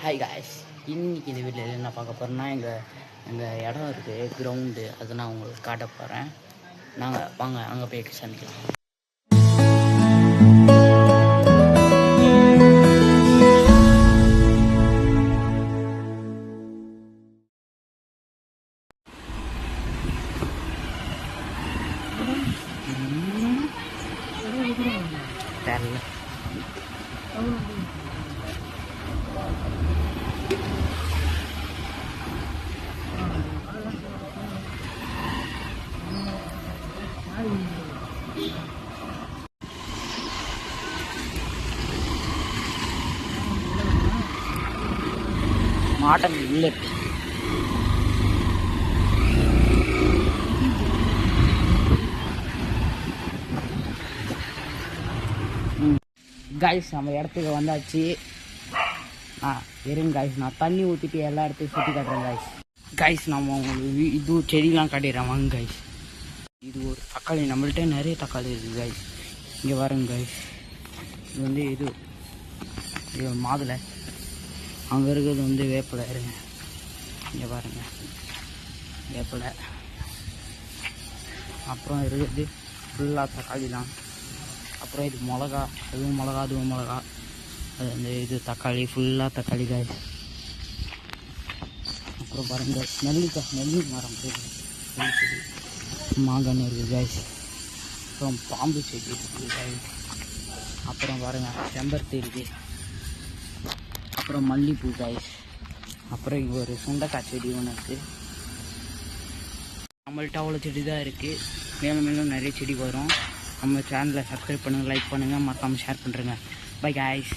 Hi guys, இன்றைக்கி இந்த வீட்டில் என்ன பார்க்க போகிறேன்னா எங்கள் இடம் இருக்குது, கிரவுண்டு. அதை நான் உங்களுக்கு காட்ட போகிறேன். நாங்கள் வாங்க அங்கே போய் சந்திக்கலாம். தெரியல மாட்டம் இல்லை. காய்ஸ், நம்ம இடத்துக்கு வந்தாச்சு. இருங்க காய்ஸ், நான் தண்ணி ஊற்றிட்டு எல்லா இடத்தையும் சுற்றி காட்டுறேன் காய்ஸ். காய்ஸ், நம்ம உங்களுக்கு இது செடியெலாம் காட்டிடுறேன் வாங்க காய்ஸ். இது ஒரு தக்காளி, நம்மள்கிட்ட நிறைய தக்காளி இருக்குது காய்ஸ். இங்கே பாருங்க காய்ஸ், இது வந்து இது மாதுளை. அங்கே இருக்கிறது வந்து வேப்பிலை. இருங்க, இங்கே பாருங்கள் வேப்பிலை. அப்புறம் இருக்குது ஃபுல்லாக தக்காளி தான். அப்புறம் இது மிளகா, அதுவும் மிளகா, அதுவும் மிளகா. அது வந்து இது தக்காளி, ஃபுல்லாக தக்காளி காய். அப்புறம் பாருங்கள் நெல்லி மரம் செடி, மாங்கன்று இருக்குது காய்ஸ். அப்புறம் பாம்பு செடி இருக்குது காய். அப்புறம் பாருங்கள் செம்பருத்தி இருக்குது. அப்புறம் மல்லிகைப்பூ காய்ஸ். அப்புறம் இங்கே ஒரு சுண்டைக்காய் செடி ஒன்று இருக்குது. நம்மள்ட்ட அவ்வளோ செடி தான் இருக்குது. மேலும் மேலும் நிறைய செடி வரும். நம்ம சேனலை சப்ஸ்கிரைப் பண்ணுங்கள், லைக் பண்ணுங்கள், மறக்காமல் ஷேர் பண்ணுறேங்க. By guys.